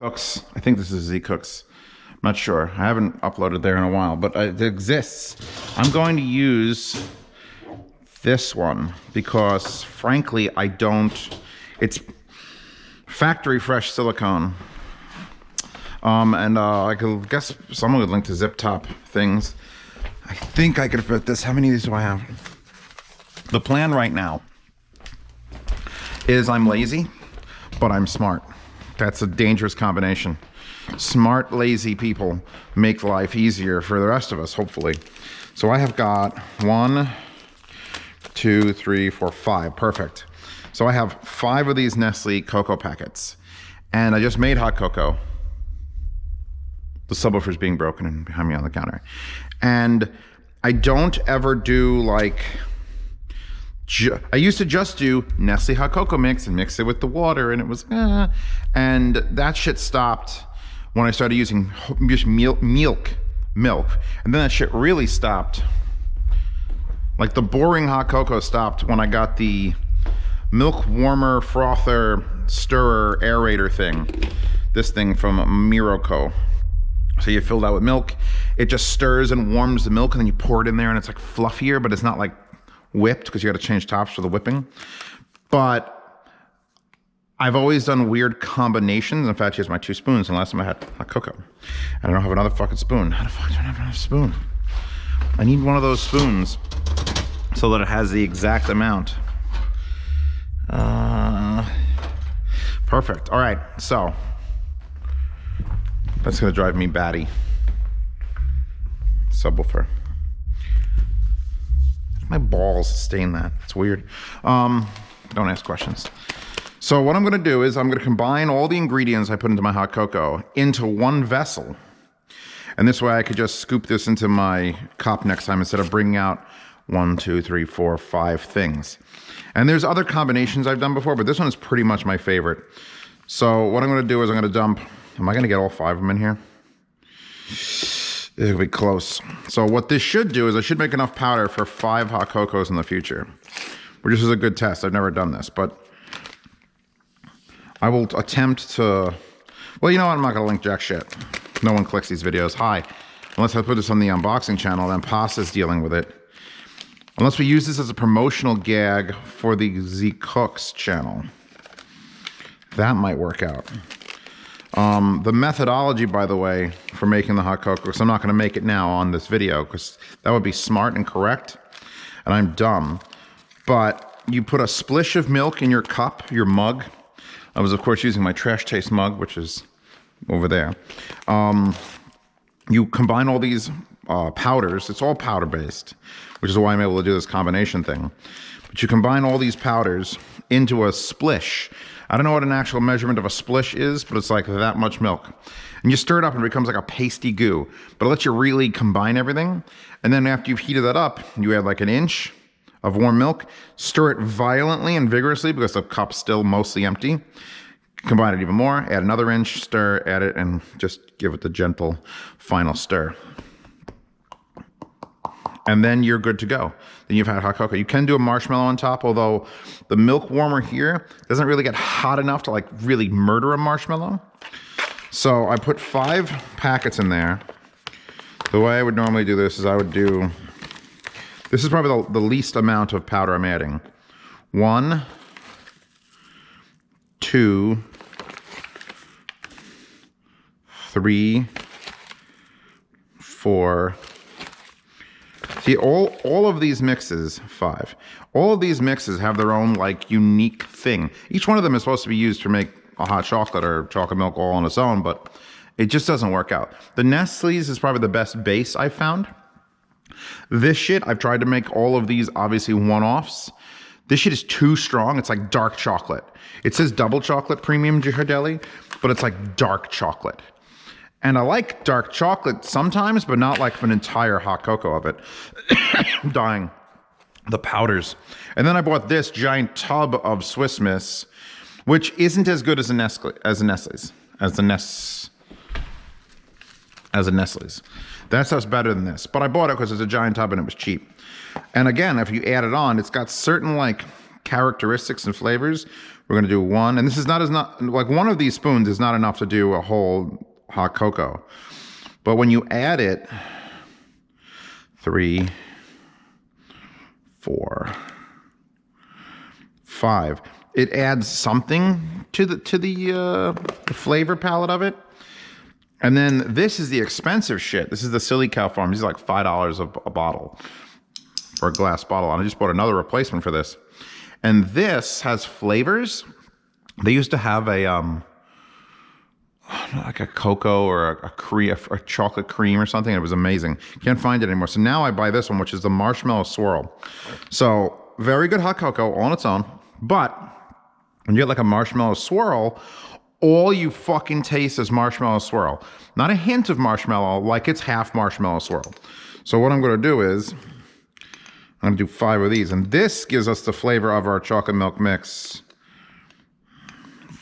Cooks. I think this is Z Cooks. I'm not sure. I haven't uploaded there in a while, but it exists. I'm going to use this one because, frankly, I don't. It's factory fresh silicone. I could guess someone would link to zip top things. I think I could fit this. How many of these do I have? The plan right now is I'm lazy, but I'm smart. That's a dangerous combination. Smart, lazy people make life easier for the rest of us, hopefully. So I have got 1, 2, 3, 4, 5. Perfect. So I have 5 of these Nestle cocoa packets. And I just made hot cocoa. The subwoofer's being broken and behind me on the counter. And I don't ever do like... I used to just do Nestle hot cocoa mix and mix it with the water, and it was and that shit stopped when I started using just milk, and then that shit really stopped. Like the boring hot cocoa stopped when I got the milk warmer, frother, stirrer, aerator thing. This thing from Miroco. So you fill that with milk, it just stirs and warms the milk, and then you pour it in there, and it's like fluffier, but it's not like whipped because you got to change tops for the whipping. But I've always done weird combinations. In fact, here's my 2 spoons, and last time I had hot cocoa. And I don't have another fucking spoon. How the fuck do I have another spoon? I need one of those spoons so that it has the exact amount. Perfect. All right, so that's gonna drive me batty. Subwoofer. My balls stain that. It's weird. Don't ask questions. So what I'm gonna do is I'm gonna combine all the ingredients I put into my hot cocoa into one vessel. And this way I could just scoop this into my cup next time instead of bringing out 1, 2, 3, 4, 5 things. And there's other combinations I've done before, but this one is pretty much my favorite. So what I'm gonna do is I'm gonna dump, am I gonna get all 5 of them in here? It'll be close. So what this should do is I should make enough powder for 5 hot cocos in the future, which is a good test. I've never done this, but I will attempt to, well, you know what? I'm not gonna link jack shit. No one clicks these videos. Hi. Unless I put this on the unboxing channel, then Pasta's dealing with it. Unless we use this as a promotional gag for the Z Cooks channel. That might work out. The methodology, by the way, for making the hot cocoa, because I'm not going to make it now on this video, because that would be smart and correct, and I'm dumb. But you put a splish of milk in your cup, your mug. I was, of course, using my Trash Taste mug, which is over there. You combine all these powders. It's all powder-based, which is why I'm able to do this combination thing. But you combine all these powders into a splish. I don't know what an actual measurement of a splish is, but it's like that much milk. And you stir it up and it becomes like a pasty goo. But it lets you really combine everything. And then after you've heated that up, you add like an inch of warm milk. Stir it violently and vigorously because the cup's still mostly empty. Combine it even more, add another inch, stir, add it, and just give it the gentle final stir. And then you're good to go. Then you've had hot cocoa. You can do a marshmallow on top, although the milk warmer here doesn't really get hot enough to like really murder a marshmallow. So I put 5 packets in there. The way I would normally do this is I would do, this is probably the least amount of powder I'm adding. 1, 2, 3, 4. See, all of these mixes, 5, all of these mixes have their own like unique thing. Each one of them is supposed to be used to make a hot chocolate or chocolate milk all on its own, but it just doesn't work out. The Nestle's is probably the best base I've found. This shit, I've tried to make all of these obviously one-offs. This shit is too strong. It's like dark chocolate. It says double chocolate premium Ghirardelli, but it's like dark chocolate. And I like dark chocolate sometimes, but not like an entire hot cocoa of it. I'm dying. The powders. And then I bought this giant tub of Swiss Miss, which isn't as good as a Nestle's. That stuff's better than this. But I bought it because it's a giant tub and it was cheap. And again, if you add it on, it's got certain like characteristics and flavors We're gonna do one, and this is not like one of these spoons is not enough to do a whole hot cocoa. But when you add it, 3, 4, 5, it adds something to the flavor palette of it. And then this is the expensive shit. This is the Silly Cow Farm. These are like $5 a bottle, or a glass bottle. And I just bought another replacement for this. And this has flavors. They used to have a like a cocoa or a chocolate cream or something. It was amazing. Can't find it anymore. So now I buy this one, which is the marshmallow swirl. So very good hot cocoa on its own. But when you get like a marshmallow swirl, all you fucking taste is marshmallow swirl. Not a hint of marshmallow, like it's half marshmallow swirl. So what I'm gonna do is, I'm gonna do 5 of these. And this gives us the flavor of our chocolate milk mix.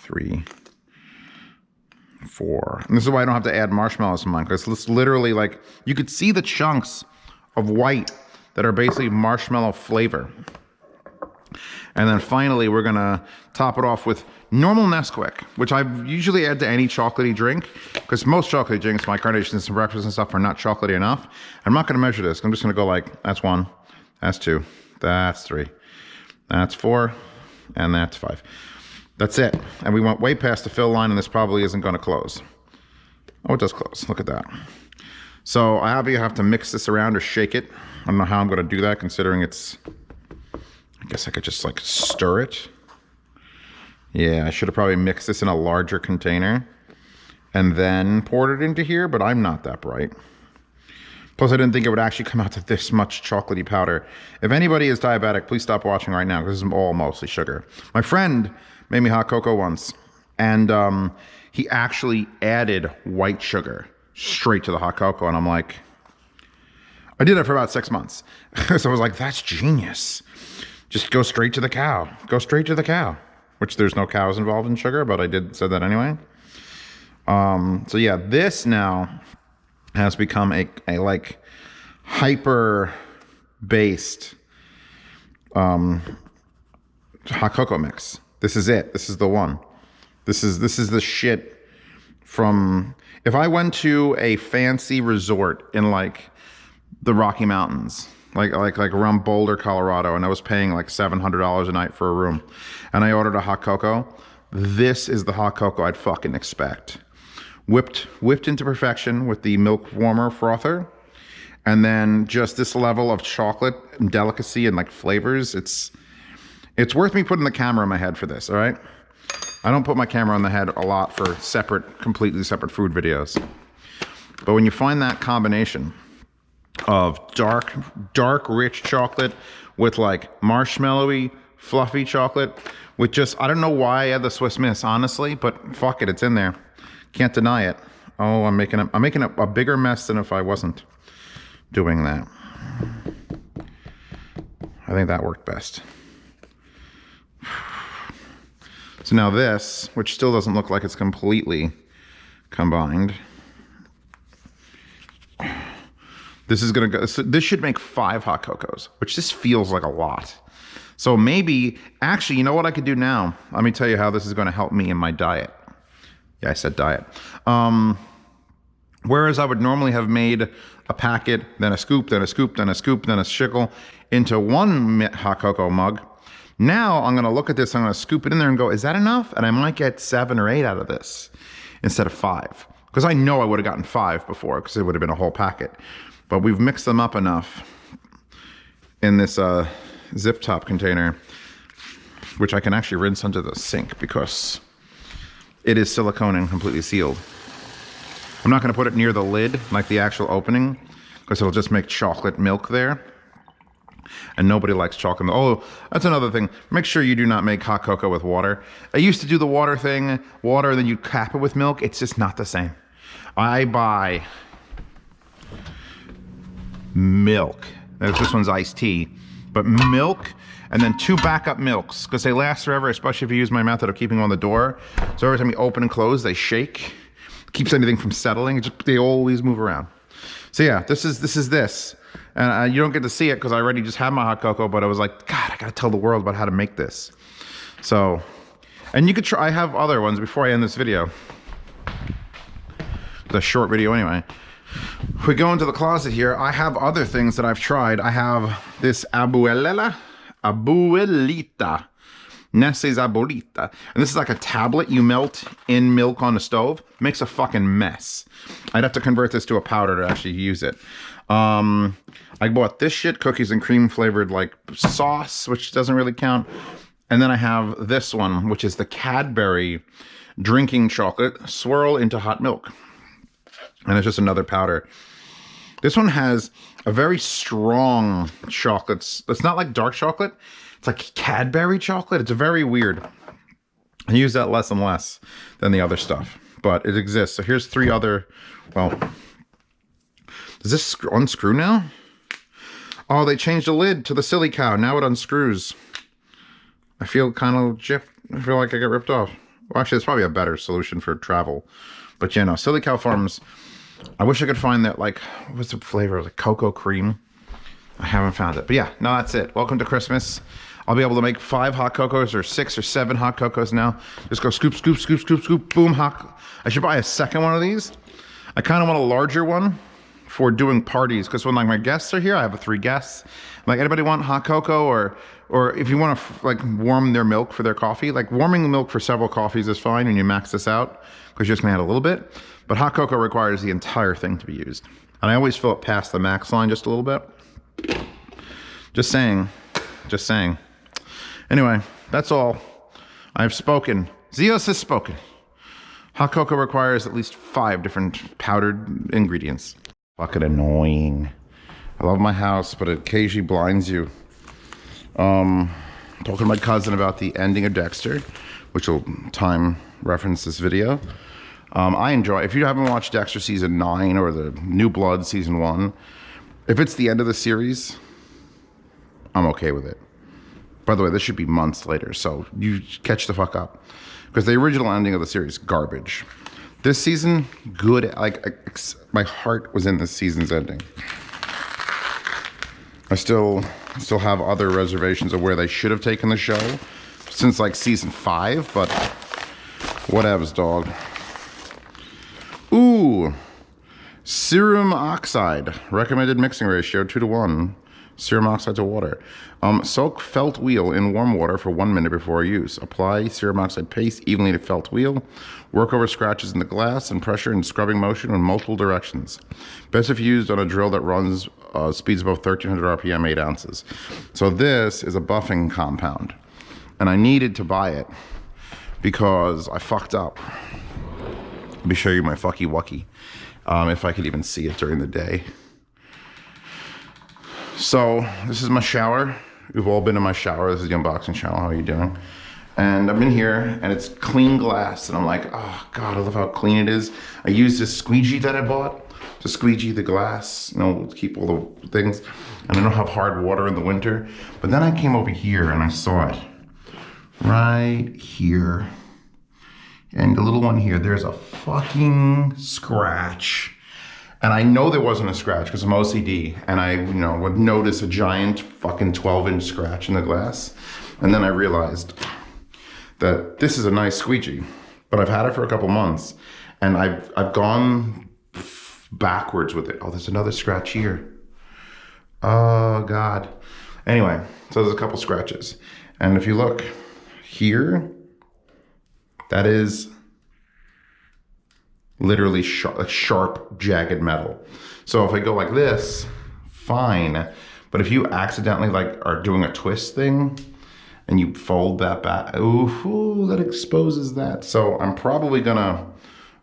3, 4. And this is why I don't have to add marshmallows to mine, because it's literally like, you could see the chunks of white that are basically marshmallow flavor. And then finally, we're gonna top it off with normal Nesquik, which I usually add to any chocolatey drink, because most chocolatey drinks, my carnations and breakfast and stuff, are not chocolatey enough. I'm not gonna measure this. I'm just gonna go like, that's 1, that's 2, that's 3, that's 4, and that's 5. That's it. And we went way past the fill line, and this probably isn't gonna close. Oh, it does close, look at that. So I either have to mix this around or shake it. I don't know how I'm gonna do that, considering it's, I guess I could just like stir it. Yeah, I should have probably mixed this in a larger container and then poured it into here, but I'm not that bright. Plus, I didn't think it would actually come out to this much chocolatey powder. If anybody is diabetic, please stop watching right now, because this is all mostly sugar. My friend made me hot cocoa once, and he actually added white sugar straight to the hot cocoa, and I'm like, I did it for about 6 months. So I was like, that's genius. Just go straight to the cow. Go straight to the cow. Which there's no cows involved in sugar, but I said that anyway. So yeah, this now has become a like hyper based hot cocoa mix. This is it. This is the one. This is the shit from, if I went to a fancy resort in like the Rocky Mountains, like around Boulder, Colorado, and I was paying like $700 a night for a room, and I ordered a hot cocoa, this is the hot cocoa I'd fucking expect. Whipped into perfection with the milk warmer frother, and then just this level of chocolate and delicacy and like flavors. It's worth me putting the camera in my head for this, all right? I don't put my camera on the head a lot for completely separate food videos. But when you find that combination of dark, rich chocolate with like marshmallowy, fluffy chocolate with just, I don't know why I had the Swiss Miss, honestly, but fuck it, it's in there. Can't deny it. Oh, I'm making a bigger mess than if I wasn't doing that. I think that worked best. So now this, which still doesn't look like it's completely combined, this is gonna go, so this should make 5 hot cocos, which just feels like a lot. So maybe, actually, you know what I could do now? Let me tell you how this is gonna help me in my diet. Yeah, I said diet. Whereas I would normally have made a packet, then a scoop, then a scoop, then a scoop, then a shickle into one hot cocoa mug. Now I'm gonna look at this, I'm gonna scoop it in there and go, is that enough? And I might get 7 or 8 out of this instead of 5. Because I know I would have gotten 5 before, because it would have been a whole packet. But we've mixed them up enough in this zip top container, which I can actually rinse under the sink because it is silicone and completely sealed. I'm not gonna put it near the lid, like the actual opening, because it'll just make chocolate milk there. And nobody likes chocolate milk. Oh, that's another thing. Make sure you do not make hot cocoa with water. I used to do the water thing, then you cap it with milk. It's just not the same. I buy milk. This one's iced tea, but milk, and then 2 backup milks, because they last forever, especially if you use my method of keeping them on the door. So every time you open and close, they shake. Keeps anything from settling. They always move around. So yeah, this is this. And you don't get to see it because I already just had my hot cocoa, but I was like, God, I gotta tell the world about how to make this. So And you could try, I have other ones before I end this video. The short video anyway. If we go into the closet here, I have other things that I've tried. I have this Abuelita, Nestle's Abuelita. And this is like a tablet you melt in milk on the stove. Makes a fucking mess. I'd have to convert this to a powder to actually use it. I bought this shit, cookies and cream flavored like sauce, which doesn't really count. And then I have this one, which is the Cadbury drinking chocolate swirl into hot milk. And it's just another powder. This one has a very strong chocolate. It's not like dark chocolate. It's like Cadbury chocolate. It's very weird. I use that less and less than the other stuff, but it exists. So here's 3 other, well, does this unscrew now? Oh, they changed the lid to the silly cow. Now it unscrews. I feel kind of gypped. I feel like I get ripped off. Well, actually, it's probably a better solution for travel. But yeah, no, Silly Cow Farms. I wish I could find that, like, what's the flavor? Like cocoa cream. I haven't found it. But yeah, no, that's it. Welcome to Christmas. I'll be able to make 5 hot cocos or 6 or 7 hot cocos now. Just go scoop, scoop, scoop, scoop, scoop, boom, hot. I should buy a second one of these. I kind of want a larger one for doing parties, because when like my guests are here, I have 3 guests. Like, anybody want hot cocoa, or if you want to like warm their milk for their coffee, like warming the milk for several coffees is fine when you max this out, because you're just gonna add a little bit. But hot cocoa requires the entire thing to be used, and I always fill it past the max line just a little bit. Just saying, just saying. Anyway, that's all. I've spoken. Zeos has spoken. Hot cocoa requires at least 5 different powdered ingredients. Fucking annoying. I love my house, but it occasionally blinds you. Talking to my cousin about the ending of Dexter, which will time reference this video. I enjoy, if you haven't watched Dexter season 9 or the New Blood season 1, if it's the end of the series, I'm okay with it. By the way, this should be months later, so you catch the fuck up. Because the original ending of the series, garbage. This season, good. Like, my heart was in this season's ending. I still have other reservations of where they should have taken the show since like season 5, but whatevs, dog. Ooh, serum oxide, recommended mixing ratio 2:1. Serum oxide to water. Soak felt wheel in warm water for 1 minute before use. Apply serum oxide paste evenly to felt wheel. Work over scratches in the glass and pressure and scrubbing motion in multiple directions. Best if used on a drill that runs speeds above 1300 RPM, 8 ounces. So this is a buffing compound, and I needed to buy it because I fucked up. Let me show you my fucky wucky, if I could even see it during the day. So this is my shower. We've all been in my shower. This is the unboxing channel. How are you doing? And I'm in here, and it's clean glass, and I'm like, oh God, I love how clean it is. I use this squeegee that I bought to squeegee the glass, you know, keep all the things. And I don't have hard water in the winter. But then I came over here and I saw it right here. And the little one here, there's a fucking scratch. And I know there wasn't a scratch because I'm OCD, and I, you know, would notice a giant fucking 12-inch scratch in the glass. And then I realized that this is a nice squeegee, but I've had it for a couple months, and I've gone backwards with it. Oh, there's another scratch here. Oh God. Anyway, so there's a couple scratches, and if you look here, that is literally sharp, jagged metal. So if I go like this, fine. But if you accidentally like are doing a twist thing and you fold that back, ooh, that exposes that. So I'm probably gonna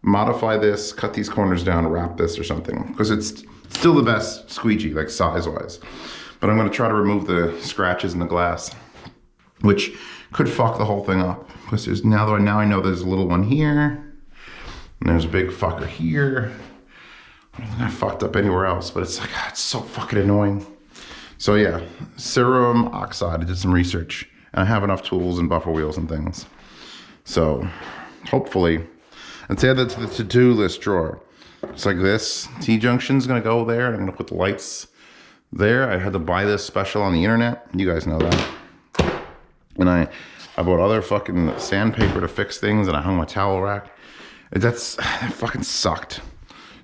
modify this, cut these corners down, wrap this or something, because it's still the best squeegee, like size-wise. But I'm gonna try to remove the scratches in the glass, which could fuck the whole thing up. Because there's now I know there's a little one here. And there's a big fucker here. I don't think I fucked up anywhere else, but it's like, it's so fucking annoying. So yeah, serum oxide, I did some research, and I have enough tools and buffer wheels and things. So hopefully, let's add that to the to-do list drawer. It's like this, T-junction's gonna go there, and I'm gonna put the lights there. I had to buy this special on the internet. You guys know that. And I I bought other fucking sandpaper to fix things, and I hung my towel rack. That fucking sucked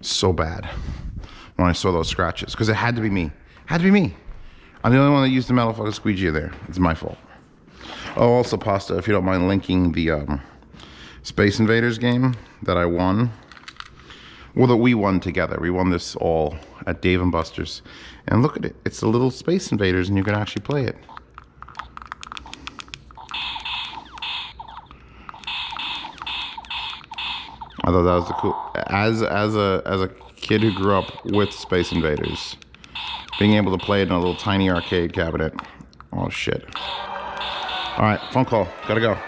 so bad when I saw those scratches, because it had to be me. Had to be me. I'm the only one that used the metal fucking squeegee there. It's my fault. Oh, also, Pasta, if you don't mind linking the Space Invaders game that I won. Well, that we won together. We won this all at Dave & Buster's. And look at it. It's the little Space Invaders, and you can actually play it. I thought that was the cool. As a kid who grew up with Space Invaders, being able to play it in a little tiny arcade cabinet. Oh shit. All right, phone call. Gotta go.